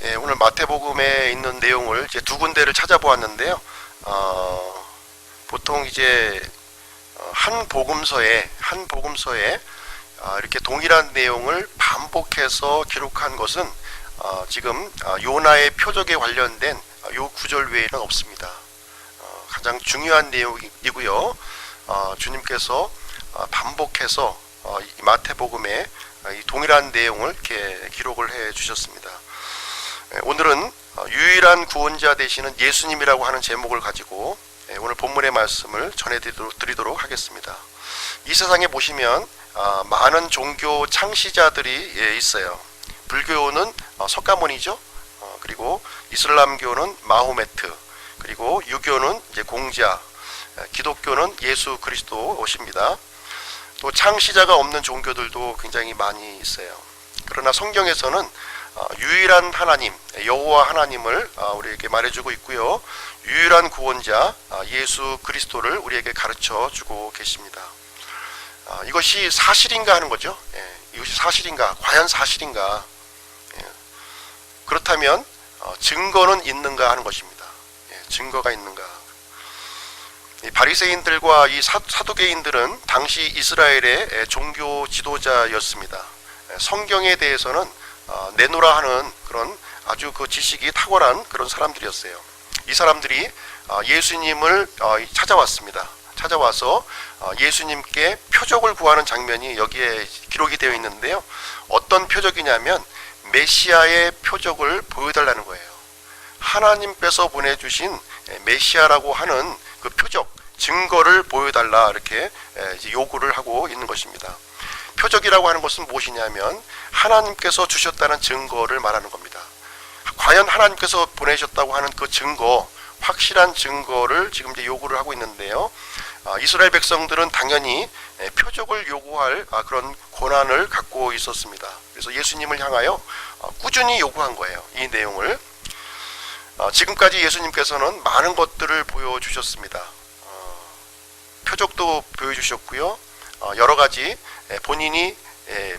네, 오늘 마태복음에 있는 내용을 이제 두 군데를 찾아보았는데요. 보통 이제 한 복음서에 이렇게 동일한 내용을 반복해서 기록한 것은 지금 요나의 표적에 관련된 요 구절 외에는 없습니다. 가장 중요한 내용이고요. 주님께서 반복해서 이 마태복음에 이 동일한 내용을 이렇게 기록을 해 주셨습니다. 오늘은 유일한 구원자 되시는 예수님이라고 하는 제목을 가지고 오늘 본문의 말씀을 전해드리도록 하겠습니다. 이 세상에 보시면 많은 종교 창시자들이 있어요. 불교는 석가모니죠. 그리고 이슬람교는 마호메트, 그리고 유교는 이제 공자, 기독교는 예수 그리스도십니다. 또 창시자가 없는 종교들도 굉장히 많이 있어요. 그러나 성경에서는 유일한 하나님, 여호와 하나님을 우리에게 말해주고 있고요. 유일한 구원자 예수 그리스도를 우리에게 가르쳐주고 계십니다. 이것이 사실인가 하는 거죠. 이것이 사실인가? 과연 사실인가? 그렇다면 증거는 있는가 하는 것입니다. 증거가 있는가? 이 바리새인들과 이 사두개인들은 당시 이스라엘의 종교 지도자였습니다. 성경에 대해서는 내노라 하는 그런 아주 그 지식이 탁월한 그런 사람들이었어요. 이 사람들이 예수님을 찾아왔습니다. 찾아와서 예수님께 표적을 구하는 장면이 여기에 기록이 되어 있는데요. 어떤 표적이냐면 메시아의 표적을 보여달라는 거예요. 하나님께서 보내주신 메시아라고 하는 그 표적, 증거를 보여달라 이렇게 요구를 하고 있는 것입니다. 표적이라고 하는 것은 무엇이냐면 하나님께서 주셨다는 증거를 말하는 겁니다. 과연 하나님께서 보내셨다고 하는 그 증거, 확실한 증거를 지금 이제 요구를 하고 있는데요. 이스라엘 백성들은 당연히 표적을 요구할 그런 권한을 갖고 있었습니다. 그래서 예수님을 향하여 꾸준히 요구한 거예요. 이 내용을. 지금까지 예수님께서는 많은 것들을 보여주셨습니다. 표적도 보여주셨고요. 여러 가지 본인이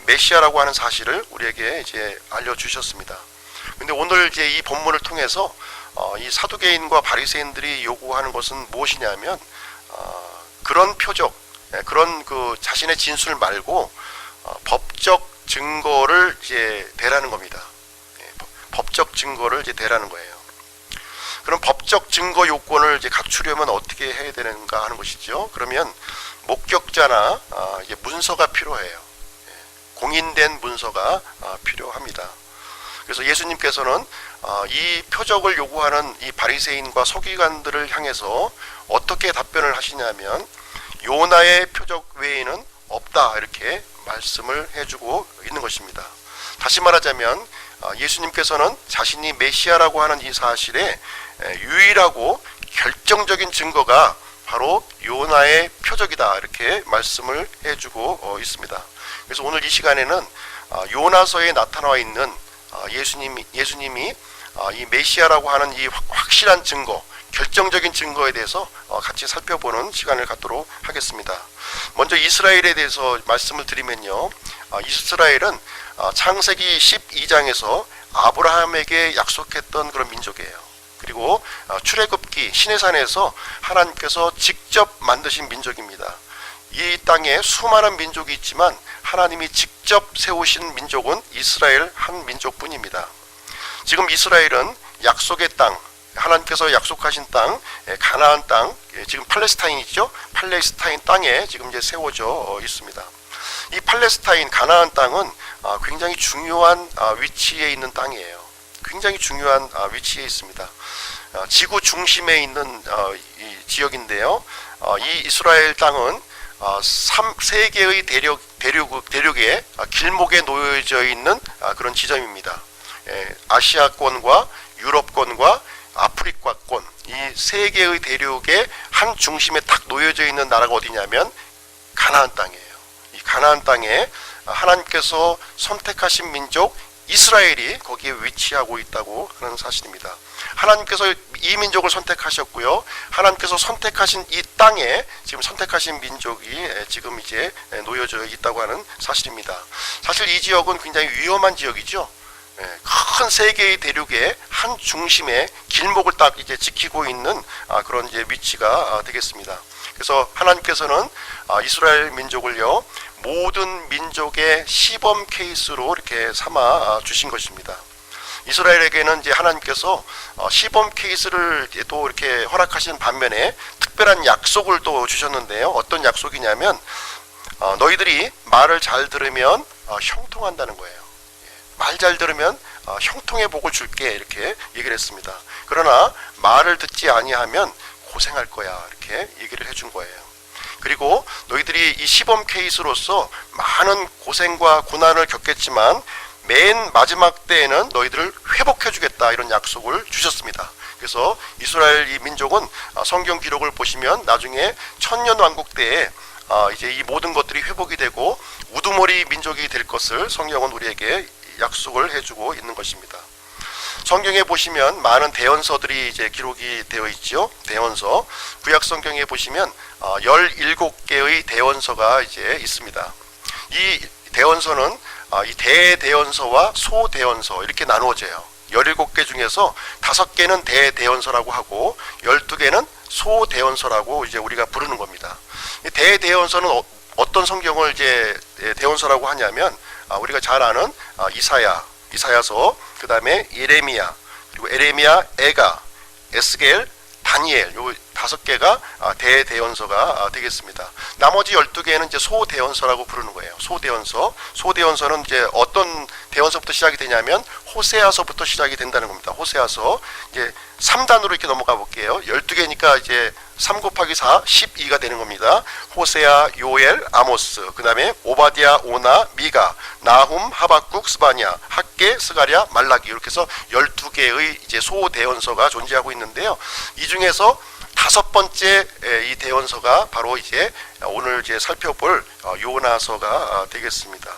메시아라고 하는 사실을 우리에게 이제 알려주셨습니다. 근데 오늘 이제 이 본문을 통해서 이 사두개인과 바리새인들이 요구하는 것은 무엇이냐면 그런 표적, 그런 그 자신의 진술 말고 법적 증거를 이제 대라는 겁니다. 법적 증거를 이제 대라는 거예요. 그럼 법적 증거 요건을 이제 갖추려면 어떻게 해야 되는가 하는 것이죠. 그러면 목격자나 이제 문서가 필요해요. 공인된 문서가 필요합니다. 그래서 예수님께서는 이 표적을 요구하는 이 바리새인과 서기관들을 향해서 어떻게 답변을 하시냐면 요나의 표적 외에는 없다 이렇게 말씀을 해주고 있는 것입니다. 다시 말하자면 예수님께서는 자신이 메시아라고 하는 이 사실에 유일하고 결정적인 증거가 바로 요나의 표적이다 이렇게 말씀을 해주고 있습니다. 그래서 오늘 이 시간에는 요나서에 나타나 있는 예수님이 이 메시아라고 하는 이 확실한 증거, 결정적인 증거에 대해서 같이 살펴보는 시간을 갖도록 하겠습니다. 먼저 이스라엘에 대해서 말씀을 드리면요. 이스라엘은 창세기 12장에서 아브라함에게 약속했던 그런 민족이에요. 그리고 출애굽기 시내산에서 하나님께서 직접 만드신 민족입니다. 이 땅에 수많은 민족이 있지만 하나님이 직접 세우신 민족은 이스라엘 한 민족뿐입니다. 지금 이스라엘은 약속의 땅, 하나님께서 약속하신 땅, 가나안 땅, 지금 팔레스타인이죠. 팔레스타인 땅에 지금 이제 세워져 있습니다. 이 팔레스타인 가나안 땅은 굉장히 중요한 위치에 있는 땅이에요. 굉장히 중요한 위치에 있습니다. 지구 중심에 있는 이 지역인데요. 이 이스라엘 땅은 세 개의 대륙의 길목에 놓여져 있는 그런 지점입니다. 아시아권과 유럽권과 아프리카권, 이 세 개의 대륙의 한 중심에 딱 놓여져 있는 나라가 어디냐면 가나안 땅이에요. 이 가나안 땅에 하나님께서 선택하신 민족 이스라엘이 거기에 위치하고 있다고 하는 사실입니다. 하나님께서 이 민족을 선택하셨고요. 하나님께서 선택하신 이 땅에 지금 선택하신 민족이 지금 이제 놓여져 있다고 하는 사실입니다. 사실 이 지역은 굉장히 위험한 지역이죠. 큰 세 개의 대륙의 한 중심에 길목을 딱 이제 지키고 있는 그런 이제 위치가 되겠습니다. 그래서 하나님께서는 이스라엘 민족을요 모든 민족의 시범 케이스로 이렇게 삼아 주신 것입니다. 이스라엘에게는 이제 하나님께서 시범 케이스를 또 이렇게 허락하시는 반면에 특별한 약속을 또 주셨는데요. 어떤 약속이냐면 너희들이 말을 잘 들으면 형통한다는 거예요. 말 잘 들으면 형통의 복을 줄게 이렇게 얘기를 했습니다. 그러나 말을 듣지 아니하면 고생할 거야 이렇게 얘기를 해준 거예요. 그리고 너희들이 이 시범 케이스로서 많은 고생과 고난을 겪겠지만 맨 마지막 때에는 너희들을 회복해 주겠다 이런 약속을 주셨습니다. 그래서 이스라엘 이 민족은 성경 기록을 보시면 나중에 천년왕국 때에 이제 이 모든 것들이 회복이 되고 우두머리 민족이 될 것을 성경은 우리에게 약속을 해주고 있는 것입니다. 성경에 보시면 많은 대언서들이 이제 기록이 되어 있죠. 대언서. 구약 성경에 보시면 17개의 대언서가 이제 있습니다. 이 대언서는 이 대대언서와 소대언서 이렇게 나누어져요. 17개 중에서 5개는 대대언서라고 하고 12개는 소대언서라고 이제 우리가 부르는 겁니다. 이 대대언서는 어떤 성경을 이제 대언서라고 하냐면 우리가 잘 아는 이사야서, 그 다음에 예레미야, 그리고 에레미야, 에가, 에스겔, 다니엘 요 5개가 대대언서가 되겠습니다. 나머지 12개는 이제 소대언서라고 부르는 거예요. 소대언서는 이제 어떤 대언서부터 시작이 되냐면 호세아서부터 시작이 된다는 겁니다. 호세아서 이제 3단으로 이렇게 넘어가 볼게요. 12개니까 이제 3 곱하기 4, 12가 되는 겁니다. 호세아, 요엘, 아모스, 그 다음에 오바디아, 오나, 미가, 나훔, 하박국, 스바냐, 학개, 스가랴, 말라기 이렇게 해서 12개의 이제 소대언서가 존재하고 있는데요. 이 중에서 5번째 이 대언서가 바로 이제 오늘 이제 살펴볼 요나서가 되겠습니다.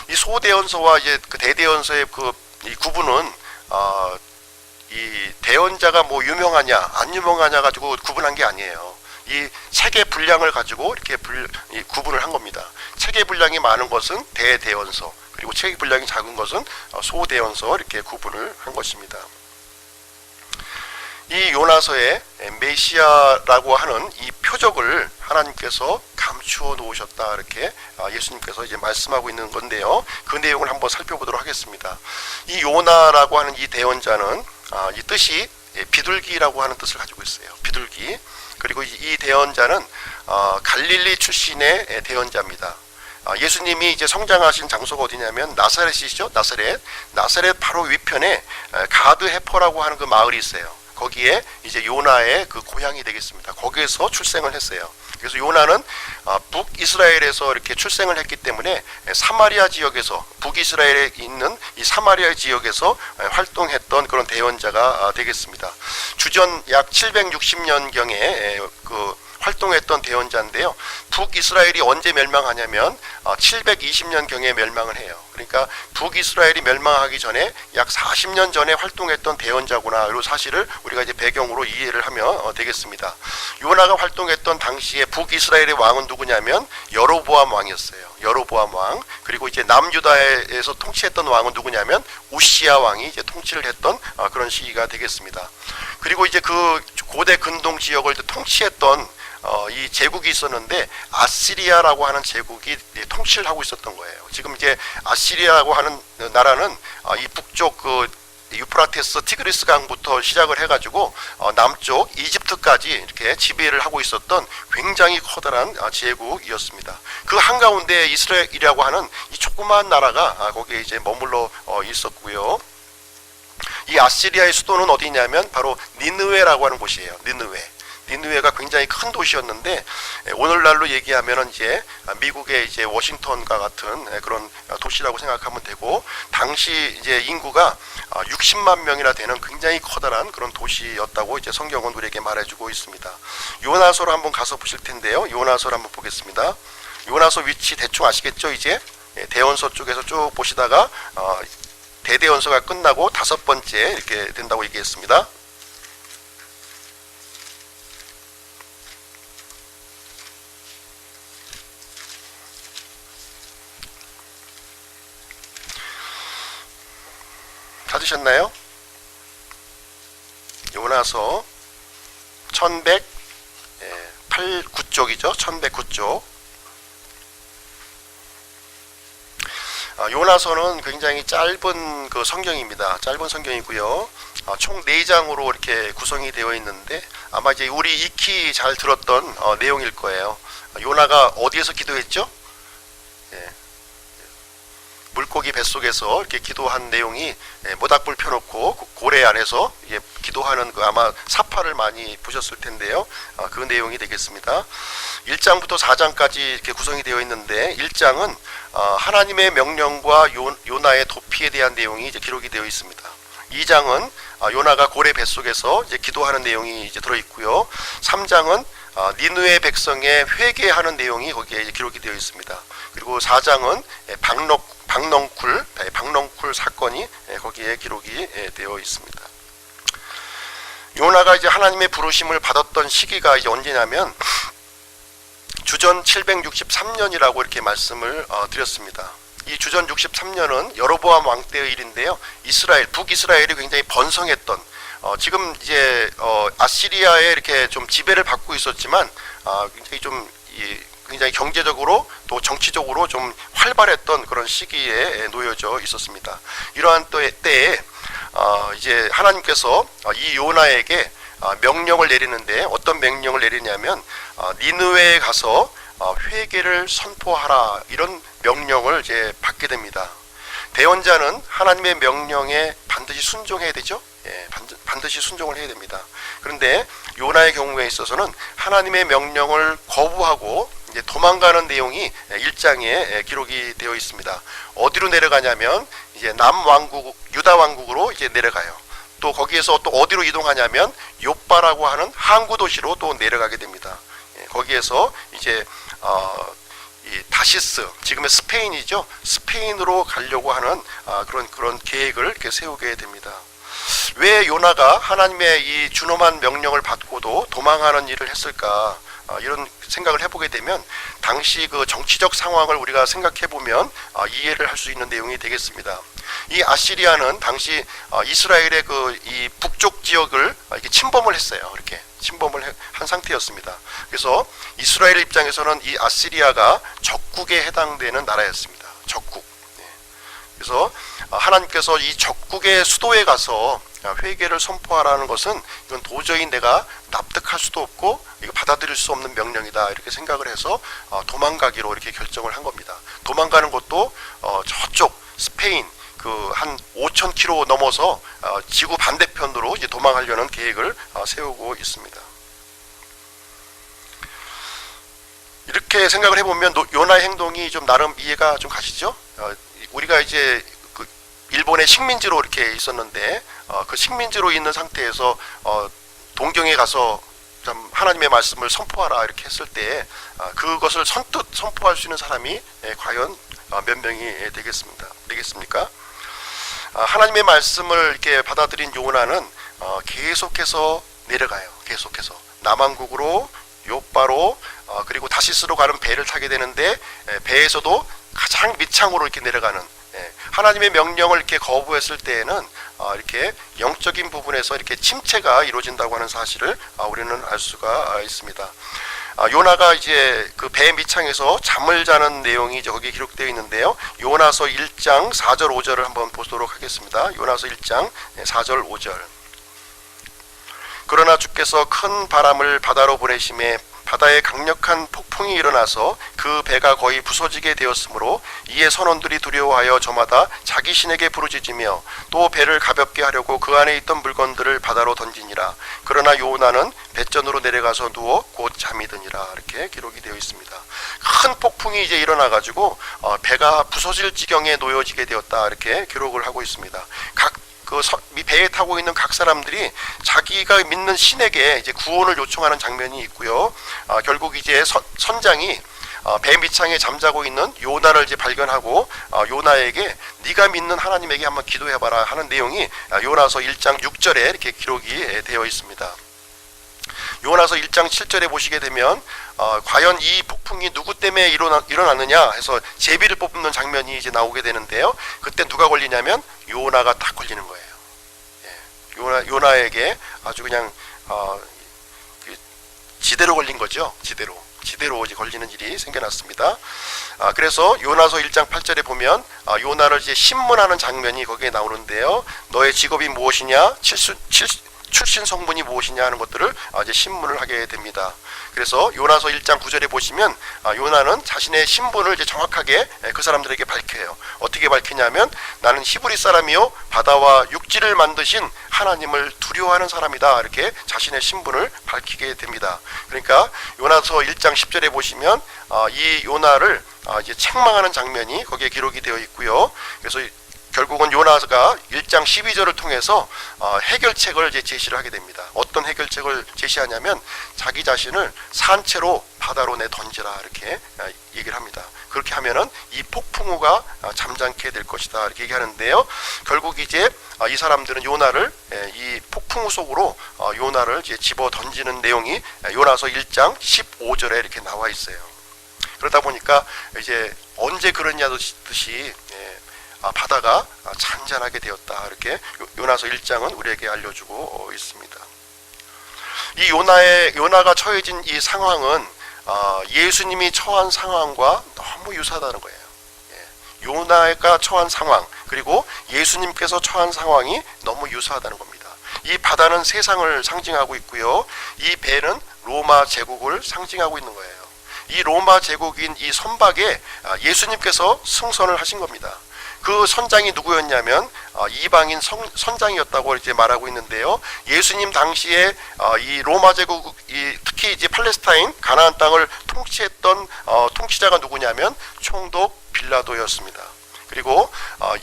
이 소대언서와 이제 그 대대언서의 이 구분은 이 대언자가 뭐 유명하냐 안 유명하냐 가지고 구분한 게 아니에요. 이 책의 분량을 가지고 이렇게 구분을 한 겁니다. 책의 분량이 많은 것은 대대언서, 그리고 책의 분량이 작은 것은 소대언서 이렇게 구분을 한 것입니다. 이 요나서에 메시아라고 하는 이 표적을 하나님께서 감추어 놓으셨다 이렇게 예수님께서 이제 말씀하고 있는 건데요. 그 내용을 한번 살펴보도록 하겠습니다. 이 요나라고 하는 이 대언자는 이 뜻이 비둘기라고 하는 뜻을 가지고 있어요. 비둘기. 그리고 이 대언자는 갈릴리 출신의 대언자입니다. 예수님이 이제 성장하신 장소가 어디냐면 나사렛이죠. 나사렛 바로 위편에 가드 헤퍼라고 하는 그 마을이 있어요. 거기에 이제 요나의 그 고향이 되겠습니다. 거기에서 출생을 했어요. 그래서 요나는 북이스라엘에서 이렇게 출생을 했기 때문에 사마리아 지역에서, 북이스라엘에 있는 이 사마리아 지역에서 활동했던 그런 대언자가 되겠습니다. 주전 약 760년경에 활동했던 대언자인데요. 북이스라엘이 언제 멸망하냐면 720년경에 멸망을 해요. 그러니까 북이스라엘이 멸망하기 전에 약 40년 전에 활동했던 대언자구나 이 사실을 우리가 이제 배경으로 이해를 하면 되겠습니다. 요나가 활동했던 당시에 북이스라엘의 왕은 누구냐면 여로보암 왕이었어요. 여로보암 왕. 그리고 이제 남유다에서 통치했던 왕은 누구냐면 우시야 왕이 이제 통치를 했던 그런 시기가 되겠습니다. 그리고 이제 그 고대 근동 지역을 통치했던 이 제국이 있었는데 아시리아라고 하는 제국이 통치를 하고 있었던 거예요. 지금 이제 아시리아라고 하는 나라는 이 북쪽 유프라테스 티그리스 강부터 시작을 해가지고 남쪽 이집트까지 이렇게 지배를 하고 있었던 굉장히 커다란 제국이었습니다. 그 한가운데 이스라엘이라고 하는 이 조그마한 나라가 거기에 이제 머물러 있었고요. 이 아시리아의 수도는 어디냐면 바로 니느웨라고 하는 곳이에요. 니느웨가 굉장히 큰 도시였는데 오늘날로 얘기하면은 이제 미국의 이제 워싱턴과 같은 그런 도시라고 생각하면 되고, 당시 이제 인구가 60만 명이나 되는 굉장히 커다란 그런 도시였다고 이제 성경은 우리에게 말해주고 있습니다. 요나서로 한번 가서 보실 텐데요. 요나서를 한번 보겠습니다. 요나서 위치 대충 아시겠죠? 이제 대언서 쪽에서 쭉 보시다가 대대언서가 끝나고 5번째 이렇게 된다고 얘기했습니다. 찾으셨나요? 요나서 1109쪽이죠. 1109쪽. 요나서는 굉장히 짧은 그 성경입니다. 짧은 성경이고요. 총 4장으로 이렇게 구성이 되어 있는데 아마 이제 우리 익히 잘 들었던 내용일 거예요. 요나가 어디에서 기도했죠? 예. 물고기 뱃속에서 이렇게 기도한 내용이 모닥불 펴놓고 고래 안에서 기도하는 그 아마 사파를 많이 보셨을 텐데요. 그 내용이 되겠습니다. 1장부터 4장까지 이렇게 구성이 되어 있는데 1장은 하나님의 명령과 요나의 도피에 대한 내용이 이제 기록이 되어 있습니다. 2장은 요나가 고래 뱃속에서 이제 기도하는 내용이 이제 들어 있고요. 3장은 니느웨 백성의 회개하는 내용이 거기에 이제 기록이 되어 있습니다. 그리고 4장은 박넝쿨 사건이 거기에 기록이 되어 있습니다. 요나가 이제 하나님의 부르심을 받았던 시기가 이제 언제냐면 주전 763년이라고 이렇게 말씀을 드렸습니다. 이 주전 63년은 여로보암 왕 때의 일인데요. 북이스라엘이 굉장히 번성했던 지금 이제 아시리아에 이렇게 좀 지배를 받고 있었지만 굉장히 경제적으로 또 정치적으로 좀 활발했던 그런 시기에 놓여져 있었습니다. 이러한 때에 이제 하나님께서 이 요나에게 명령을 내리는데 어떤 명령을 내리냐면 니느웨에 가서 회개를 선포하라, 이런 명령을 이제 받게 됩니다. 대언자는 하나님의 명령에 반드시 순종해야 되죠. 반드시 순종을 해야 됩니다. 그런데 요나의 경우에 있어서는 하나님의 명령을 거부하고 이제 도망가는 내용이 1장에 기록이 되어 있습니다. 어디로 내려가냐면 이제 남왕국 유다 왕국으로 이제 내려가요. 또 거기에서 또 어디로 이동하냐면 요빠라고 하는 항구 도시로 또 내려가게 됩니다. 거기에서 이제 이 타시스, 지금의 스페인이죠. 스페인으로 가려고 하는 그런 계획을 이렇게 세우게 됩니다. 왜 요나가 하나님의 이 준엄한 명령을 받고도 도망하는 일을 했을까? 이런 생각을 해보게 되면 당시 그 정치적 상황을 우리가 생각해 보면 이해를 할 수 있는 내용이 되겠습니다. 이 아시리아는 당시 이스라엘의 그 이 북쪽 지역을 이렇게 침범을 했어요. 이렇게 침범을 한 상태였습니다. 그래서 이스라엘 입장에서는 이 아시리아가 적국에 해당되는 나라였습니다. 적국. 그래서 하나님께서 이 적국의 수도에 가서 회개를 선포하라는 것은 이건 도저히 내가 납득할 수도 없고 이거 받아들일 수 없는 명령이다, 이렇게 생각을 해서 도망가기로 이렇게 결정을 한 겁니다. 도망가는 것도 저쪽 스페인 그 한 5,000km 넘어서 지구 반대편으로 이제 도망하려는 계획을 세우고 있습니다. 이렇게 생각을 해보면 요나의 행동이 좀 나름 이해가 좀 가시죠? 우리가 이제 그 일본의 식민지로 이렇게 있었는데 그 식민지로 있는 상태에서 동경에 가서 좀 하나님의 말씀을 선포하라 이렇게 했을 때 그것을 선뜻 선포할 수 있는 사람이 과연 몇 명이 되겠습니까? 하나님의 말씀을 이렇게 받아들인 요나는 계속해서 내려가요. 계속해서 남왕국으로 요빠로 그리고 다시스로 가는 배를 타게 되는데 배에서도 가장 밑창으로 이렇게 내려가는, 하나님의 명령을 이렇게 거부했을 때에는 이렇게 영적인 부분에서 이렇게 침체가 이루어진다고 하는 사실을 우리는 알 수가 있습니다. 요나가 이제 그 배 밑창에서 잠을 자는 내용이 이제 거기에 기록되어 있는데요. 요나서 1장 4절 5절을 한번 보도록 하겠습니다. 요나서 1장 4절 5절. 그러나 주께서 큰 바람을 바다로 보내심에 바다에 강력한 폭풍이 일어나서 그 배가 거의 부서지게 되었으므로 이에 선원들이 두려워하여 저마다 자기 신에게 부르짖으며 또 배를 가볍게 하려고 그 안에 있던 물건들을 바다로 던지니라. 그러나 요나는 배전으로 내려가서 누워 곧 잠이 드니라. 이렇게 기록이 되어 있습니다. 큰 폭풍이 이제 일어나 가지고 배가 부서질 지경에 놓여지게 되었다, 이렇게 기록을 하고 있습니다. 이 배에 타고 있는 각 사람들이 자기가 믿는 신에게 이제 구원을 요청하는 장면이 있고요. 결국 이제 선장이 배 밑창에 잠자고 있는 요나를 이제 발견하고 요나에게 네가 믿는 하나님에게 한번 기도해봐라 하는 내용이 요나서 1장 6절에 이렇게 기록이 되어 있습니다. 요나서 1장 7절에 보시게 되면 과연 이 폭풍이 누구 때문에 일어났느냐 해서 제비를 뽑는 장면이 이제 나오게 되는데요. 그때 누가 걸리냐면 요나가 딱 걸리는 거예요. 요나에게 아주 그냥 지대로 걸린 거죠. 지대로 이제 걸리는 일이 생겨났습니다. 그래서 요나서 1장 8절에 보면 요나를 이제 신문하는 장면이 거기에 나오는데요. 너의 직업이 무엇이냐, 출신 성분이 무엇이냐 하는 것들을 이제 신문을 하게 됩니다. 그래서 요나서 1장 9절에 보시면 요나는 자신의 신분을 이제 정확하게 그 사람들에게 밝혀요. 어떻게 밝히냐면 나는 히브리 사람이요 바다와 육지를 만드신 하나님을 두려워하는 사람이다. 이렇게 자신의 신분을 밝히게 됩니다. 그러니까 요나서 1장 10절에 보시면 이 요나를 이제 책망하는 장면이 거기에 기록이 되어 있고요. 그래서 결국은 요나가 1장 12절을 통해서 해결책을 이제 제시를 하게 됩니다. 어떤 해결책을 제시하냐면 자기 자신을 산채로 바다로 내 던지라 이렇게 얘기를 합니다. 그렇게 하면은 이 폭풍우가 잠잠게 될 것이다 이렇게 얘기하는데요. 결국 이제 이 사람들은 요나를 이 폭풍우 속으로 요나를 이제 집어 던지는 내용이 요나서 1장 15절에 이렇게 나와 있어요. 그러다 보니까 이제 언제 그러냐 듯이 바다가 잔잔하게 되었다. 이렇게 요나서 1장은 우리에게 알려주고 있습니다. 이 요나가 처해진 이 상황은 예수님이 처한 상황과 너무 유사하다는 거예요. 요나가 처한 상황 그리고 예수님께서 처한 상황이 너무 유사하다는 겁니다. 이 바다는 세상을 상징하고 있고요. 이 배는 로마 제국을 상징하고 있는 거예요. 이 로마 제국인 이 선박에 예수님께서 승선을 하신 겁니다. 그 선장이 누구였냐면 이방인 선장이었다고 이제 말하고 있는데요. 예수님 당시에 이 로마 제국 특히 이제 팔레스타인 가나안 땅을 통치했던 통치자가 누구냐면 총독 빌라도였습니다. 그리고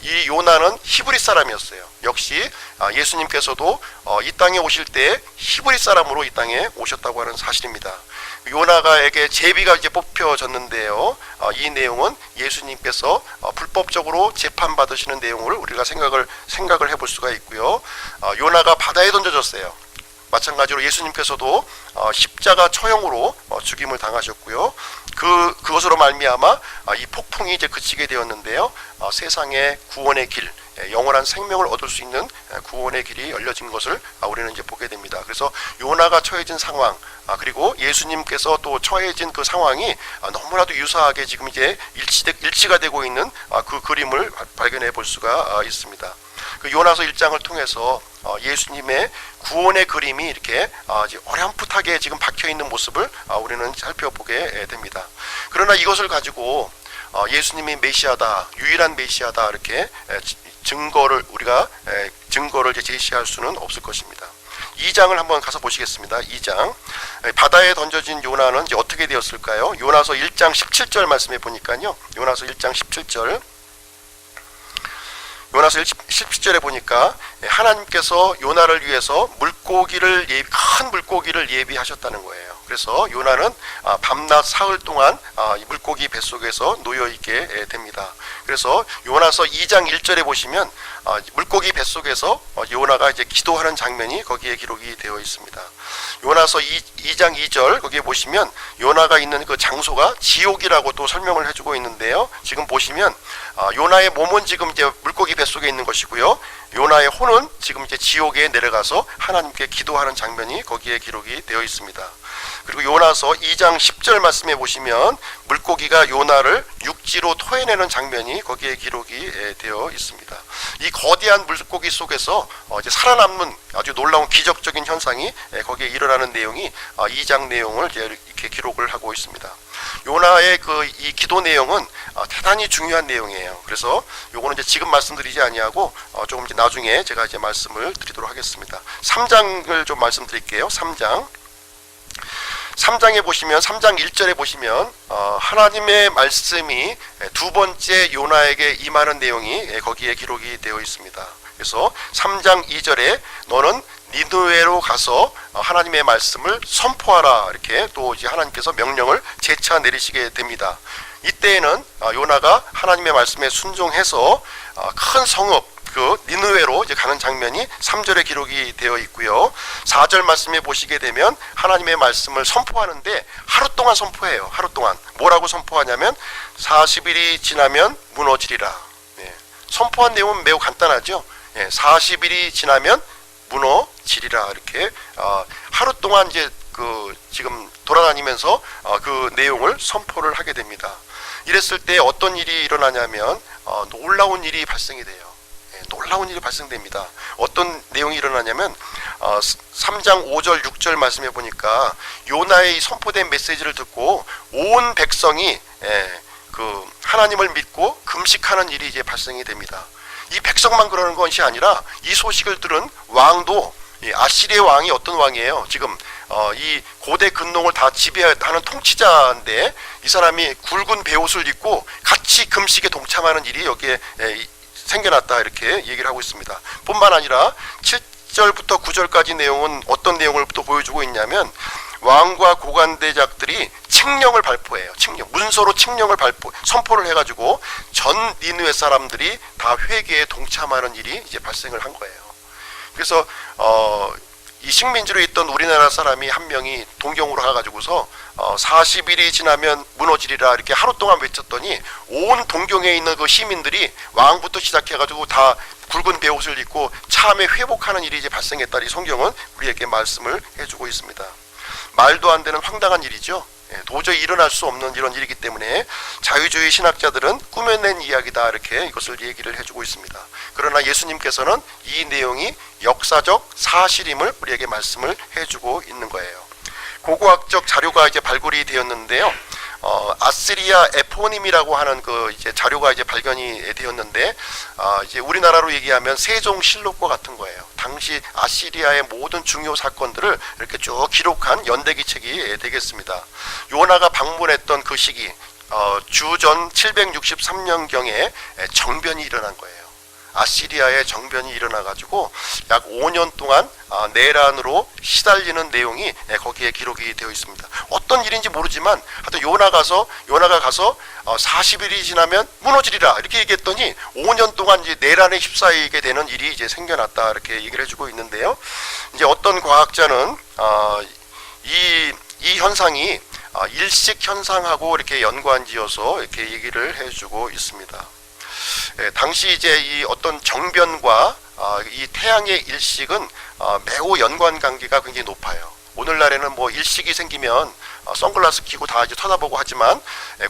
이 요나는 히브리 사람이었어요. 역시 예수님께서도 이 땅에 오실 때 히브리 사람으로 이 땅에 오셨다고 하는 사실입니다. 요나가에게 제비가 이제 뽑혀졌는데요. 이 내용은 예수님께서 불법적으로 재판받으시는 내용을 우리가 생각을 해볼 수가 있고요. 요나가 바다에 던져졌어요. 마찬가지로 예수님께서도 십자가 처형으로 죽임을 당하셨고요. 그것으로 말미암아 이 폭풍이 이제 그치게 되었는데요. 세상의 구원의 길, 영원한 생명을 얻을 수 있는 구원의 길이 열려진 것을 우리는 이제 보게 됩니다. 그래서 요나가 처해진 상황, 그리고 예수님께서 또 처해진 그 상황이 너무나도 유사하게 지금 이제 일치가 되고 있는 그 그림을 발견해 볼 수가 있습니다. 그 요나서 1장을 통해서 예수님의 구원의 그림이 이렇게 어렴풋하게 지금 박혀 있는 모습을 우리는 살펴보게 됩니다. 그러나 이것을 가지고 예수님이 메시아다, 유일한 메시아다 이렇게 우리가 증거를 제시할 수는 없을 것입니다. 2장을 한번 가서 보시겠습니다. 2장 바다에 던져진 요나는 이제 어떻게 되었을까요? 요나서 1장 17절 말씀해 보니까요. 요나서 1장 17절 요나서 17절에 보니까 하나님께서 요나를 위해서 큰 물고기를 예비하셨다는 거예요. 그래서 요나는 밤낮 사흘 동안 물고기 뱃속에서 놓여있게 됩니다. 그래서 요나서 2장 1절에 보시면 물고기 뱃속에서 요나가 이제 기도하는 장면이 거기에 기록이 되어 있습니다. 요나서 2장 2절 거기에 보시면 요나가 있는 그 장소가 지옥이라고 또 설명을 해주고 있는데요. 지금 보시면 요나의 몸은 지금 이제 물고기 뱃속에 있는 것이고요. 요나의 혼은 지금 이제 지옥에 내려가서 하나님께 기도하는 장면이 거기에 기록이 되어 있습니다. 그리고 요나서 2장 10절 말씀해 보시면 물고기가 요나를 육지로 토해내는 장면이 거기에 기록이 되어 있습니다. 이 거대한 물고기 속에서 이제 살아남는 아주 놀라운 기적적인 현상이 거기에 일어나는 내용이 2장 내용을 이렇게 기록을 하고 있습니다. 요나의 이 기도 내용은 대단히 중요한 내용이에요. 그래서 요거는 이제 지금 말씀드리지 아니하고 조금 이제 나중에 제가 이제 말씀을 드리도록 하겠습니다. 3장을 좀 말씀드릴게요. 3장에 보시면 3장 1절에 보시면 하나님의 말씀이 두 번째 요나에게 임하는 내용이 거기에 기록이 되어 있습니다. 그래서 3장 2절에 너는 니느웨로 가서 하나님의 말씀을 선포하라 이렇게 또 이제 하나님께서 명령을 재차 내리시게 됩니다. 이때에는 요나가 하나님의 말씀에 순종해서 큰 성읍 그 니느웨로 이제 가는 장면이 3절에 기록이 되어 있고요. 4절 말씀에 보시게 되면 하나님의 말씀을 선포하는데 하루 동안 선포해요. 하루 동안 뭐라고 선포하냐면 40일이 지나면 무너지리라. 선포한 내용은 매우 간단하죠. 40일이 지나면 무너지리라. 이렇게 하루 동안 이제 지금 돌아다니면서 그 내용을 선포를 하게 됩니다. 이랬을 때 어떤 일이 일어나냐면 놀라운 일이 발생이 돼요. 놀라운 일이 발생됩니다. 어떤 내용이 일어나냐면 3장 5절 6절 말씀해 보니까 요나의 선포된 메시지를 듣고 온 백성이 하나님을 믿고 금식하는 일이 이제 발생이 됩니다. 이 백성만 그러는 것이 아니라 이 소식을 들은 왕도, 아시리의 왕이 어떤 왕이에요? 지금 이 고대 근동을 다 지배하는 통치자인데 이 사람이 굵은 베옷을 입고 같이 금식에 동참하는 일이 여기에 생겨났다, 이렇게 얘기를 하고 있습니다. 뿐만 아니라 7절부터 9절까지 내용은 어떤 내용을 또 보여주고 있냐면 왕과 고관대작들이 칙령을 발표해요. 문서로 칙령을 선포를 해가지고 전 니느웨 사람들이 다 회개에 동참하는 일이 이제 발생을 한 거예요. 그래서 이 식민지로 있던 우리나라 사람이 한 명이 동경으로 가가지고서 40일이 지나면 무너지리라 이렇게 하루 동안 외쳤더니 온 동경에 있는 그 시민들이 왕부터 시작해가지고 다 굵은 베옷을 입고 참에 회복하는 일이 이제 발생했다. 이 성경은 우리에게 말씀을 해주고 있습니다. 말도 안 되는 황당한 일이죠. 도저히 일어날 수 없는 이런 일이기 때문에 자유주의 신학자들은 꾸며낸 이야기다, 이렇게 이것을 얘기를 해주고 있습니다. 그러나 예수님께서는 이 내용이 역사적 사실임을 우리에게 말씀을 해주고 있는 거예요. 고고학적 자료가 이제 발굴이 되었는데요. 아시리아 에포님이라고 하는 이제 자료가 이제 발견이 되었는데, 이제 우리나라로 얘기하면 세종실록과 같은 거예요. 당시 아시리아의 모든 중요 사건들을 이렇게 쭉 기록한 연대기책이 되겠습니다. 요나가 방문했던 그 시기, 주전 763년경에 정변이 일어난 거예요. 아시리아의 정변이 일어나가지고 약 5년 동안 내란으로 시달리는 내용이 거기에 기록이 되어 있습니다. 어떤 일인지 모르지만 하여튼 요나가 가서 40일이 지나면 무너지리라 이렇게 얘기했더니 5년 동안 이제 내란에 휩싸이게 되는 일이 이제 생겨났다, 이렇게 얘기를 해주고 있는데요. 이제 어떤 과학자는 이 현상이 일식 현상하고 이렇게 연관지어서 이렇게 얘기를 해주고 있습니다. 당시 이제 이 어떤 정변과 이 태양의 일식은 매우 연관관계가 굉장히 높아요. 오늘날에는 뭐 일식이 생기면 선글라스 끼고 다 이제 쳐다보고 하지만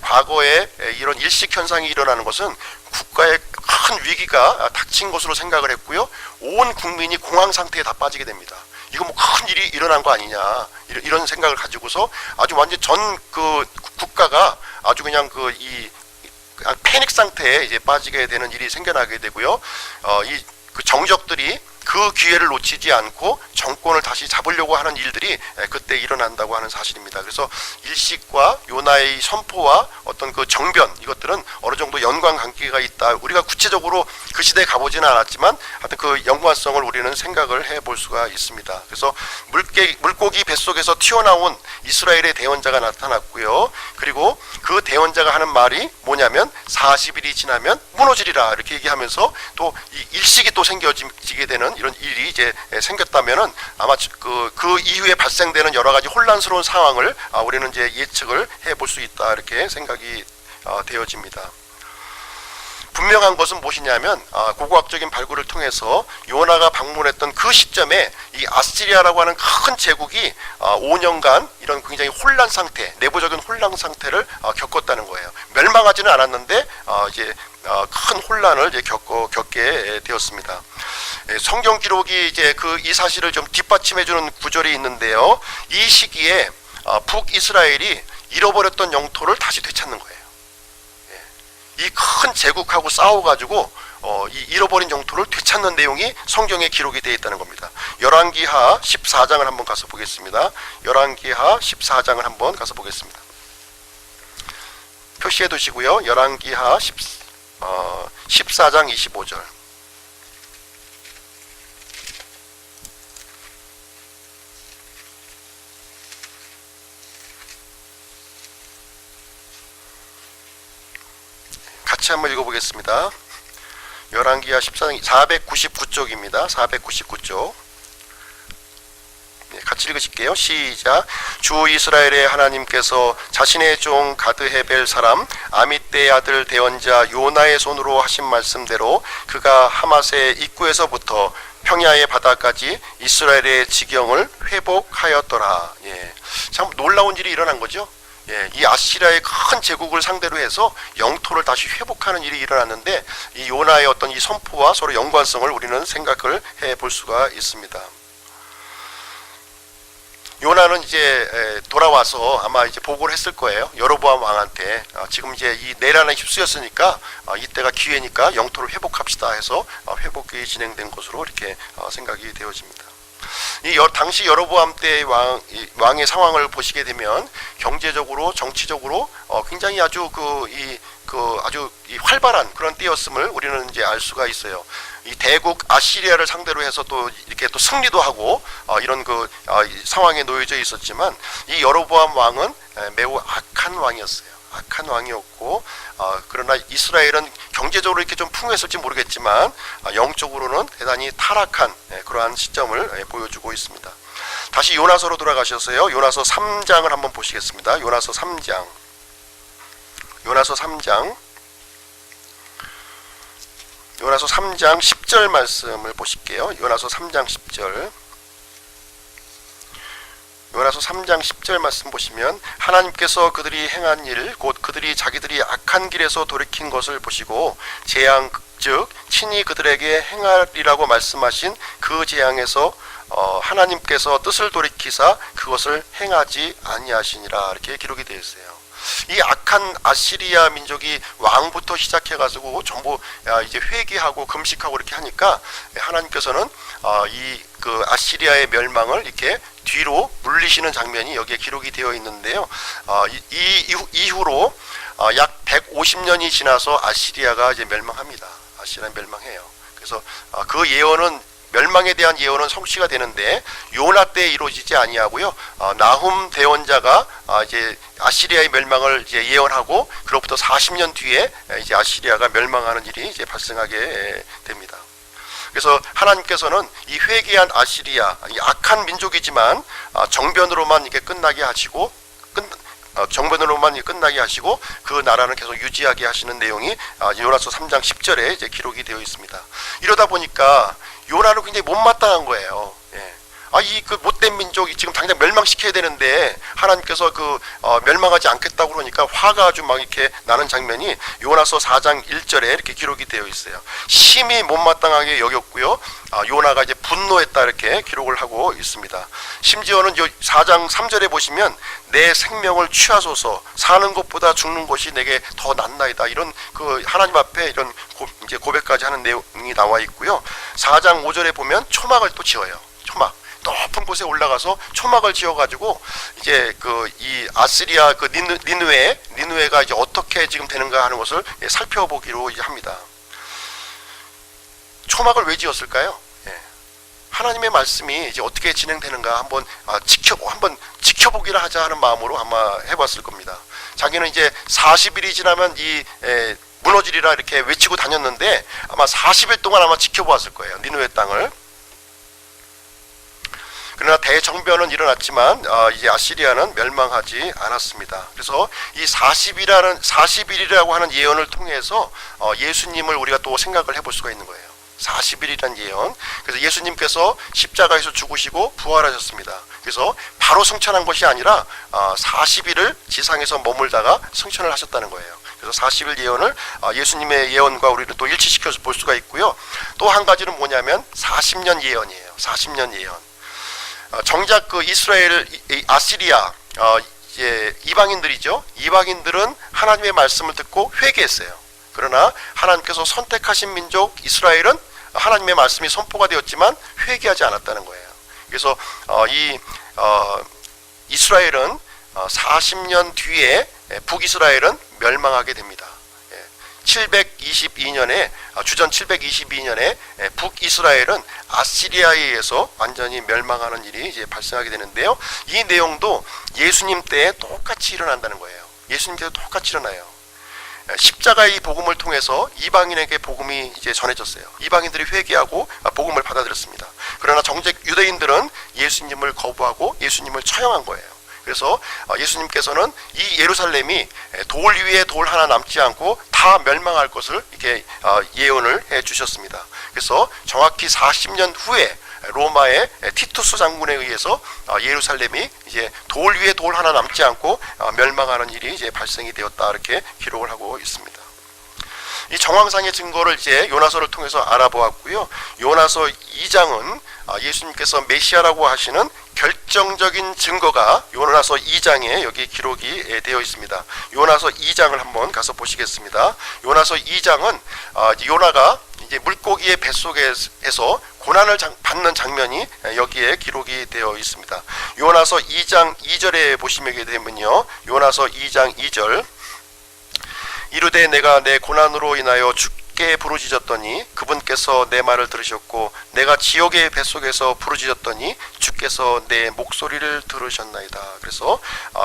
과거에 이런 일식 현상이 일어나는 것은 국가의 큰 위기가 닥친 것으로 생각을 했고요. 온 국민이 공황 상태에 다 빠지게 됩니다. 이거 뭐 큰 일이 일어난 거 아니냐, 이런 생각을 가지고서 아주 완전 전 국가가 아주 그냥 패닉 상태에 이제 빠지게 되는 일이 생겨나게 되고요. 그 정적들이 그 기회를 놓치지 않고 정권을 다시 잡으려고 하는 일들이 그때 일어난다고 하는 사실입니다. 그래서 일식과 요나의 선포와 어떤 그 정변, 이것들은 어느 정도 연관관계가 있다. 우리가 구체적으로 그 시대에 가보지는 않았지만 하여튼 그 연관성을 우리는 생각을 해볼 수가 있습니다. 그래서 물고기 뱃속에서 튀어나온 이스라엘의 대원자가 나타났고요. 그리고 그 대원자가 하는 말이 뭐냐면 40일이 지나면 무너지리라 이렇게 얘기하면서 또 이 일식이 또 생겨지게 되는 이런 일이 이제 생겼다면은 아마 그 이후에 발생되는 여러 가지 혼란스러운 상황을 우리는 이제 예측을 해볼 수 있다, 이렇게 생각이 되어집니다. 분명한 것은 무엇이냐면 고고학적인 발굴을 통해서 요나가 방문했던 그 시점에 이 아시리아라고 하는 큰 제국이 5년간 이런 굉장히 혼란 상태, 내부적인 혼란 상태를 겪었다는 거예요. 멸망하지는 않았는데 이제 큰 혼란을 이제 겪게 되었습니다. 성경 기록이 이제 이 사실을 좀 뒷받침해주는 구절이 있는데요. 이 시기에 북이스라엘이 잃어버렸던 영토를 다시 되찾는 거예요. 이 큰 제국하고 싸워가지고 이 잃어버린 영토를 되찾는 내용이 성경에 기록이 되어 있다는 겁니다. 열왕기하 14장을 한번 가서 보겠습니다. 열왕기하 14장을 한번 가서 보겠습니다. 표시해 두시고요. 열왕기하 14장 25절. 같이 한번 읽어보겠습니다. 열왕기하 14장 499쪽입니다. 499쪽. 같이 읽으실게요. 시작. 주 이스라엘의 하나님께서 자신의 종 가드헤벨 사람 아미떼의 아들 대언자 요나의 손으로 하신 말씀대로 그가 하맛의 입구에서부터 평야의 바다까지 이스라엘의 지경을 회복하였더라. 예, 참 놀라운 일이 일어난 거죠. 예, 이 아시리아의 큰 제국을 상대로 해서 영토를 다시 회복하는 일이 일어났는데, 이 요나의 어떤 이 선포와 서로 연관성을 우리는 생각을 해 볼 수가 있습니다. 요나는 이제 돌아와서 아마 이제 보고를 했을 거예요. 여로보암 왕한테 지금 이제 이 내란에 휩쓰였으니까 이때가 기회니까 영토를 회복합시다 해서 회복이 진행된 것으로 이렇게 생각이 되어집니다. 당시 여로보암 때 왕의 상황을 보시게 되면 경제적으로 정치적으로 굉장히 아주 아주 활발한 그런 때였음을 우리는 이제 알 수가 있어요. 이 대국 아시리아를 상대로 해서 또 이렇게 또 승리도 하고 이런 상황에 놓여져 있었지만, 이 여로보암 왕은 매우 악한 왕이었어요. 악한 왕이었고, 그러나 이스라엘은 경제적으로 이렇게 좀 풍요했을지 모르겠지만 영적으로는 대단히 타락한 그러한 시점을 보여주고 있습니다. 다시 요나서로 돌아가셔서요, 요나서 3장을 한번 보시겠습니다. 요나서 3장 10절 말씀을 보실게요. 요나서 3장 10절. 요나서 3장 10절 말씀 보시면, 하나님께서 그들이 행한 일, 곧 그들이 자기들이 악한 길에서 돌이킨 것을 보시고 재앙 즉 친히 그들에게 행하리라고 말씀하신 그 재앙에서 하나님께서 뜻을 돌이키사 그것을 행하지 아니하시니라, 이렇게 기록이 되어 있어요. 이 악한 아시리아 민족이 왕부터 시작해가지고 전부 이제 회개하고 금식하고 이렇게 하니까 하나님께서는 그 아시리아의 멸망을 이렇게 뒤로 물리시는 장면이 여기에 기록이 되어 있는데요. 이후로 약 150년이 지나서 아시리아가 이제 멸망합니다. 아시리아 멸망해요. 그래서 그 예언은, 멸망에 대한 예언은 성취가 되는데 요나 때 이루어지지 아니하고요. 나훔 대언자가 이제 아시리아의 멸망을 이제 예언하고, 그로부터 40년 뒤에 이제 아시리아가 멸망하는 일이 이제 발생하게 됩니다. 그래서 하나님께서는 이 회개한 아시리아, 이 악한 민족이지만 정변으로만 이게 끝나게 하시고, 그 나라는 계속 유지하게 하시는 내용이 요나서 3장 10절에 이제 기록이 되어 있습니다. 이러다 보니까 요나는 굉장히 못마땅한 거예요. 예. 이 못된 민족이 지금 당장 멸망시켜야 되는데 하나님께서 멸망하지 않겠다고 그러니까 화가 아주 막 이렇게 나는 장면이 요나서 4장 1절에 이렇게 기록이 되어 있어요. 심히 못마땅하게 여겼고요. 요나가 이제 분노했다, 이렇게 기록을 하고 있습니다. 심지어는 4장 3절에 보시면 내 생명을 취하소서, 사는 것보다 죽는 것이 내게 더 낫나이다, 이런 하나님 앞에 이런 이제 고백까지 하는 내용이 나와 있고요. 4장 5절에 보면 초막을 또 지어요. 초막. 높은 곳에 올라가서 초막을 지어가지고 이제 이 아시리아 니느웨가 이제 어떻게 지금 되는가 하는 것을 살펴보기로 이제 합니다. 초막을 왜 지었을까요? 하나님의 말씀이 이제 어떻게 진행되는가 한번 지켜보기를 하자 하는 마음으로 아마 해봤을 겁니다. 자기는 이제 40일이 지나면 무너지리라 이렇게 외치고 다녔는데 아마 40일 동안 아마 지켜보았을 거예요, 니느웨 땅을. 그러나 대정변은 일어났지만 이제 아시리아는 멸망하지 않았습니다. 그래서 이 40일이라고 하는 예언을 통해서 예수님을 우리가 또 생각을 해볼 수가 있는 거예요. 40일이라는 예언. 그래서 예수님께서 십자가에서 죽으시고 부활하셨습니다. 그래서 바로 승천한 것이 아니라 40일을 지상에서 머물다가 승천을 하셨다는 거예요. 그래서 40일 예언을 예수님의 예언과 우리를 또 일치시켜서 볼 수가 있고요. 또 한 가지는 뭐냐면 40년 예언이에요. 40년 예언. 정작 아시리아 이방인들이죠. 이방인들은 하나님의 말씀을 듣고 회개했어요. 그러나 하나님께서 선택하신 민족 이스라엘은 하나님의 말씀이 선포가 되었지만 회개하지 않았다는 거예요. 그래서 이스라엘은 40년 뒤에 북이스라엘은 멸망하게 됩니다. 722년에 주전 722년에 북이스라엘은 아시리아에 의해서 완전히 멸망하는 일이 이제 발생하게 되는데요. 이 내용도 예수님 때에 똑같이 일어난다는 거예요. 예수님 때도 똑같이 일어나요. 십자가의 복음을 통해서 이방인에게 복음이 이제 전해졌어요. 이방인들이 회개하고 복음을 받아들였습니다. 그러나 정작 유대인들은 예수님을 거부하고 예수님을 처형한 거예요. 그래서 예수님께서는 이 예루살렘이 돌 위에 돌 하나 남지 않고 다 멸망할 것을 이렇게 예언을 해 주셨습니다. 그래서 정확히 40년 후에 로마의 티투스 장군에 의해서 예루살렘이 이제 돌 위에 돌 하나 남지 않고 멸망하는 일이 이제 발생이 되었다, 이렇게 기록을 하고 있습니다. 이 정황상의 증거를 이제 요나서를 통해서 알아보았고요. 요나서 2장은 예수님께서 메시아라고 하시는 결정적인 증거가 요나서 2장에 여기 기록이 되어 있습니다. 요나서 2장을 한번 가서 보시겠습니다. 요나서 2장은 요나가 이제 물고기의 뱃속에서 고난을 받는 장면이 여기에 기록이 되어 있습니다. 요나서 2장 2절에 보시게 되면요, 요나서 2장 2절, 이르되 내가 내 고난으로 인하여 죽게 부르짖었더니 그분께서 내 말을 들으셨고 내가 지옥의 뱃속에서 부르짖었더니 주께서 내 목소리를 들으셨나이다. 그래서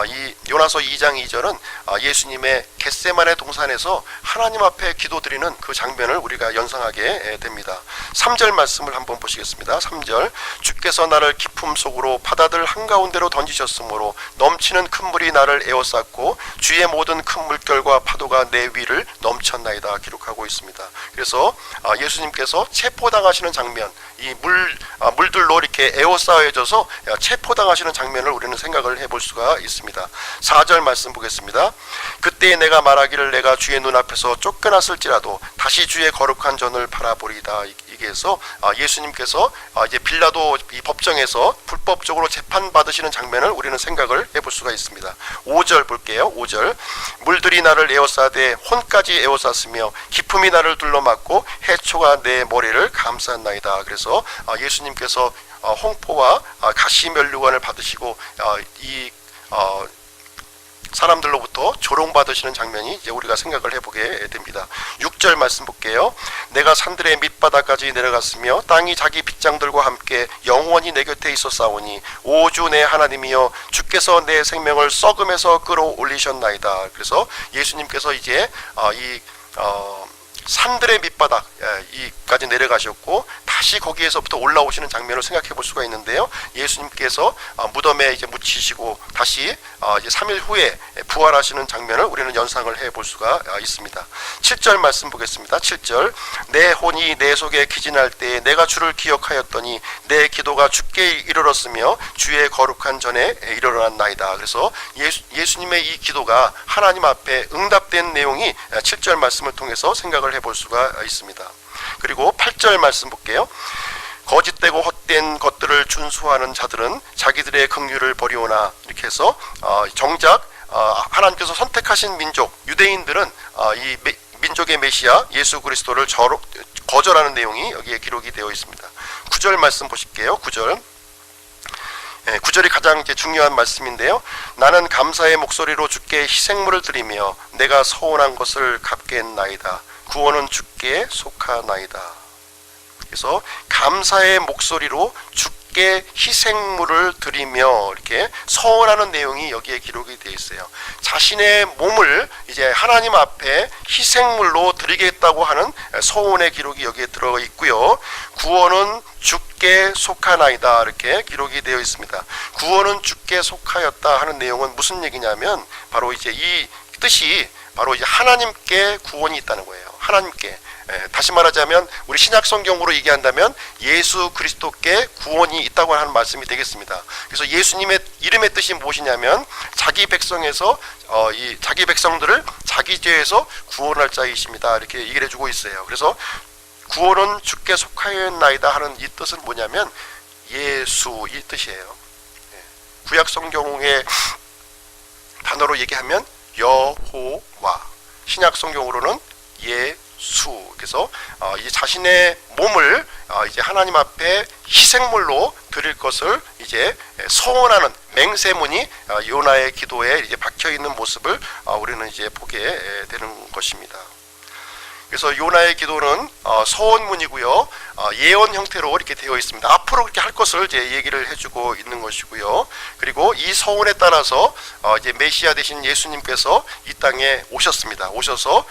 이 요나서 2장 2절은 예수님의 겟세마네 동산에서 하나님 앞에 기도드리는 그 장면을 우리가 연상하게 됩니다. 3절 말씀을 한번 보시겠습니다. 3절, 주께서 나를 깊음 속으로 바다들 한가운데로 던지셨으므로 넘치는 큰 물이 나를 에워쌌고 주의 모든 큰 물결과 파도가 내 위를 넘쳤나이다, 기록하고 있습니다. 그래서 예수님께서 체포당하시는 장면, 이 물들로 이렇게 에워싸여져서 체포당하시는 장면을 우리는 생각을 해볼 수가 있습니다. 4절 말씀 보겠습니다. 그때 내가 말하기를 내가 주의 눈앞에서 쫓겨났을지라도 다시 주의 거룩한 전을 바라보리이다. 이게 해서 예수님께서 이제 빌라도 이 법정에서 불법적으로 재판받으시는 장면을 우리는 생각을 해볼 수가 있습니다. 5절 볼게요. 5절, 물들이 나를 에워싸되 혼까지 에워쌌으며 기품이 나를 둘러맞고 해초가 내 머리를 감쌌나이다. 그래서 예수님께서 홍포와 가시면류관을 받으시고 이 사람들로부터 조롱받으시는 장면이 이제 우리가 생각을 해보게 됩니다. 6절 말씀 볼게요. 내가 산들의 밑바닥까지 내려갔으며 땅이 자기 빗장들과 함께 영원히 내 곁에 있었사오니 오주 내 하나님이여 주께서 내 생명을 썩음에서 끌어올리셨나이다. 그래서 예수님께서 이제 산들의 밑바닥 이까지 내려가셨고 다시 거기에서부터 올라오시는 장면을 생각해 볼 수가 있는데요. 예수님께서 무덤에 이제 묻히시고 다시 이제 3일 후에 부활하시는 장면을 우리는 연상을 해 볼 수가 있습니다. 7절 말씀 보겠습니다. 7절, 내 혼이 내 속에 기진할 때에 내가 주를 기억하였더니 내 기도가 주께 이르렀으며 주의 거룩한 전에 이르렀나이다. 그래서 예수님의 이 기도가 하나님 앞에 응답된 내용이 7절 말씀을 통해서 생각을 해볼 수가 있습니다. 그리고 8절 말씀 볼게요. 거짓되고 헛된 것들을 준수하는 자들은 자기들의 긍휼을 버리오나, 이렇게 해서 정작 하나님께서 선택하신 민족 유대인들은 이 민족의 메시아 예수 그리스도를 거절하는 내용이 여기에 기록이 되어 있습니다. 9절 말씀 보실게요. 9절. 9절이 가장 이제 중요한 말씀인데요. 나는 감사의 목소리로 주께 희생물을 드리며 내가 서운한 것을 갚겠나이다. 구원은 주께 속하나이다. 그래서 감사의 목소리로 주께 희생물을 드리며 이렇게 서원하는 내용이 여기에 기록이 되어 있어요. 자신의 몸을 이제 하나님 앞에 희생물로 드리겠다고 하는 서원의 기록이 여기에 들어 있고요. 구원은 주께 속하나이다, 이렇게 기록이 되어 있습니다. 구원은 주께 속하였다 하는 내용은 무슨 얘기냐면 바로 이제 이 뜻이 바로 이제 하나님께 구원이 있다는 거예요. 하나님께. 다시 말하자면 우리 신약 성경으로 얘기한다면 예수 그리스도께 구원이 있다고 하는 말씀이 되겠습니다. 그래서 예수님의 이름의 뜻이 무엇이냐면 자기 백성에서 이 자기 백성들을 자기 죄에서 구원할 자이십니다, 이렇게 얘기를 해주고 있어요. 그래서 구원은 주께 속하였나이다 하는 이 뜻은 뭐냐면 예수, 이 뜻이에요. 구약 성경의 단어로 얘기하면 여호와, 신약 성경으로는 예수. 그래서 이제 자신의 몸을 이제 하나님 앞에 희생물로 드릴 것을 이제 서원하는 맹세문이 요나의 기도에 이제 박혀 있는 모습을 우리는 이제 보게 되는 것입니다. 그래서 요나의 기도는 서원문이고요. 예언 형태로 이렇게 되어 있습니다. 앞으로 그렇게 할 것을 이제 얘기를 해주고 있는 것이고요. 그리고 이 서원에 따라서 이제 메시아 되신 예수님께서 이 땅에 오셨습니다. 오셔서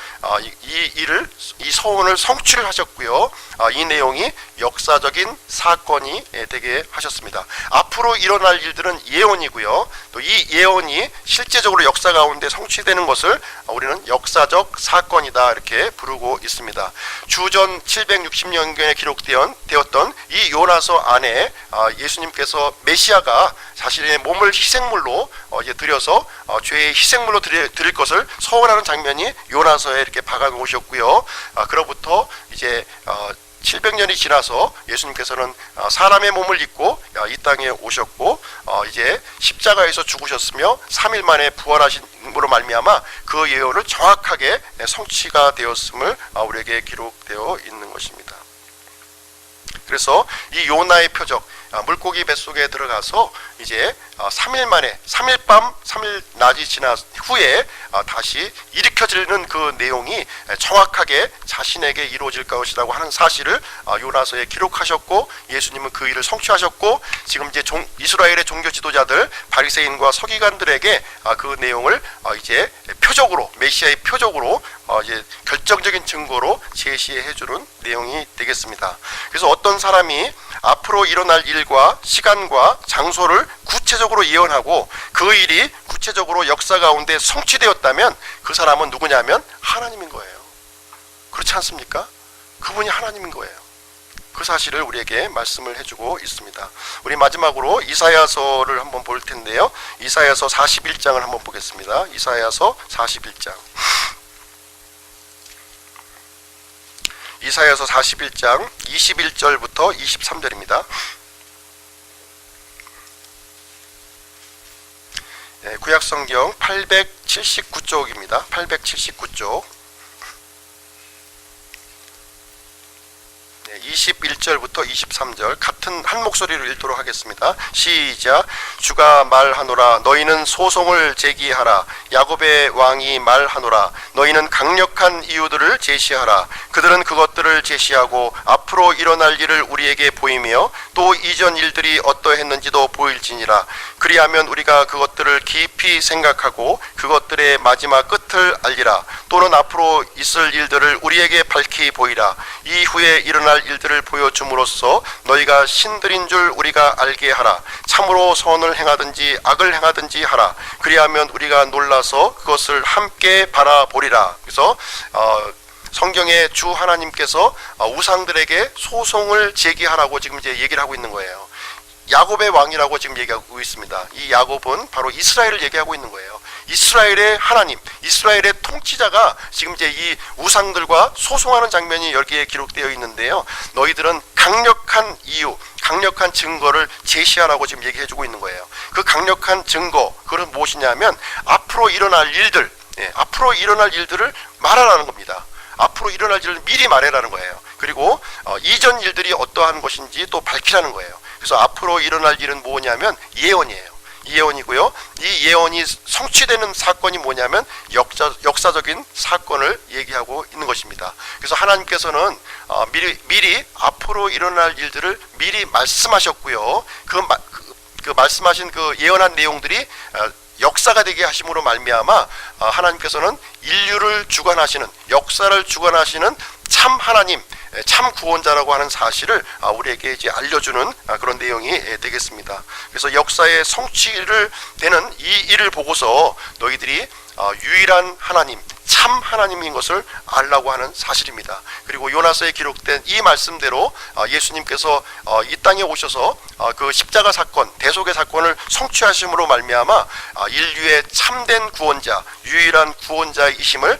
이 서원을 성취를 하셨고요. 이 내용이 역사적인 사건이 되게 하셨습니다. 앞으로 일어날 일들은 예언이고요. 또 이 예언이 실제적으로 역사 가운데 성취되는 것을 우리는 역사적 사건이다 이렇게 부르고 있습니다. 주전 760년경에 기록되었던 이 요나서 안에 예수님께서 메시아가 자신의 몸을 희생물로 이제 드려서 죄의 희생물로 드릴 것을 서원하는 장면이 요나서에 이렇게 박아 놓으셨고요. 그로부터 이제 700년이 지나서 예수님께서는 사람의 몸을 입고 이 땅에 오셨고 이제 십자가에서 죽으셨으며 3일 만에 부활하심으로 말미암아 그 예언을 정확하게 성취가 되었음을 우리에게 기록되어 있는 것입니다. 그래서 이 요나의 표적, 물고기 뱃속에 들어가서 이제 3일 만에 3일 밤 3일 낮이 지난 후에 다시 일으켜지는 그 내용이 정확하게 자신에게 이루어질 것이라고 하는 사실을 요나서에 기록하셨고, 예수님은 그 일을 성취하셨고, 지금 이제 이스라엘의 종교 지도자들 바리새인과 서기관들에게 그 내용을 이제 표적으로, 메시아의 표적으로 이제 결정적인 증거로 제시해 주는 내용이 되겠습니다. 그래서 어떤 사람이 앞으로 일어날 일과 시간과 장소를 구체적으로 예언하고 그 일이 구체적으로 역사 가운데 성취되었다면 그 사람은 누구냐면 하나님인 거예요. 그렇지 않습니까? 그분이 하나님인 거예요. 그 사실을 우리에게 말씀을 해주고 있습니다. 우리 마지막으로 이사야서를 한번 볼 텐데요. 이사야서 41장을 한번 보겠습니다. 이사야서 41장. 이사야서 41장 21절부터 23절입니다. 구약성경 879쪽입니다. 879쪽 21절부터 23절 같은 한 목소리로 읽도록 하겠습니다. 시작. 주가 말하노라. 너희는 소송을 제기하라. 야곱의 왕이 말하노라. 너희는 강력한 이유들을 제시하라. 그들은 그것들을 제시하고 앞으로 일어날 일을 우리에게 보이며 또 이전 일들이 어떠했는지도 보일지니라. 그리하면 우리가 그것들을 깊이 생각하고 그것들의 마지막 끝을 알리라. 또는 앞으로 있을 일들을 우리에게 밝히 보이라. 이후에 일어날 일들을 보여줌으로써 너희가 신들인 줄 우리가 알게 하라. 참으로 선을 행하든지 악을 행하든지 하라. 그리하면 우리가 놀라서 그것을 함께 바라보리라. 그래서 성경에 주 하나님께서 우상들에게 소송을 제기하라고 지금 이제 얘기를 하고 있는 거예요. 야곱의 왕이라고 지금 얘기하고 있습니다. 이 야곱은 바로 이스라엘을 얘기하고 있는 거예요. 이스라엘의 하나님, 이스라엘의 통치자가 지금 이제 이 우상들과 소송하는 장면이 여기에 기록되어 있는데요. 너희들은 강력한 이유, 강력한 증거를 제시하라고 지금 얘기해주고 있는 거예요. 그 강력한 증거, 그건 무엇이냐면 앞으로 일어날 일들, 앞으로 일어날 일들을 말하라는 겁니다. 앞으로 일어날 일을 미리 말해라는 거예요. 그리고 이전 일들이 어떠한 것인지 또 밝히라는 거예요. 그래서 앞으로 일어날 일은 뭐냐면 예언이에요. 예언이고요. 이 예언이 성취되는 사건이 뭐냐면 역사적인 사건을 얘기하고 있는 것입니다. 그래서 하나님께서는 미리 앞으로 일어날 일들을 미리 말씀하셨고요. 그 말씀하신 그 예언한 내용들이 역사가 되게 하심으로 말미암아 하나님께서는 인류를 주관하시는, 역사를 주관하시는 참 하나님, 참 구원자라고 하는 사실을 우리에게 이제 알려주는 그런 내용이 되겠습니다. 그래서 역사의 성취를 되는 이 일을 보고서 너희들이 유일한 하나님, 참 하나님인 것을 알라고 하는 사실입니다. 그리고 요나서에 기록된 이 말씀대로 예수님께서 이 땅에 오셔서 그 십자가 사건, 대속의 사건을 성취하심으로 말미암아 인류의 참된 구원자, 유일한 구원자이심을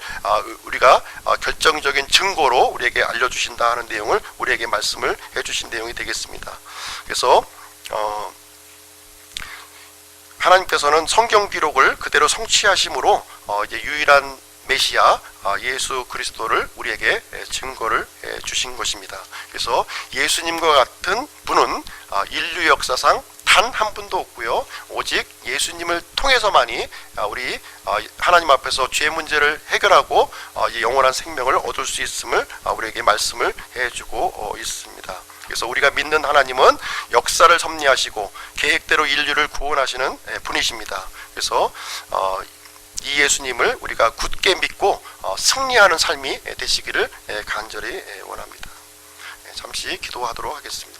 우리가 결정적인 증거로 우리에게 알려주신다 하는 내용을 우리에게 말씀을 해주신 내용이 되겠습니다. 그래서 하나님께서는 성경 기록을 그대로 성취하심으로 이제 유일한 메시아 예수 그리스도를 우리에게 증거를 주신 것입니다. 그래서 예수님과 같은 분은 인류 역사상 단 한 분도 없고요. 오직 예수님을 통해서만이 우리 하나님 앞에서 죄 문제를 해결하고 영원한 생명을 얻을 수 있음을 우리에게 말씀을 해주고 있습니다. 그래서 우리가 믿는 하나님은 역사를 섭리하시고 계획대로 인류를 구원하시는 분이십니다. 그래서 이 예수님을 우리가 굳게 믿고 승리하는 삶이 되시기를 간절히 원합니다. 잠시 기도하도록 하겠습니다.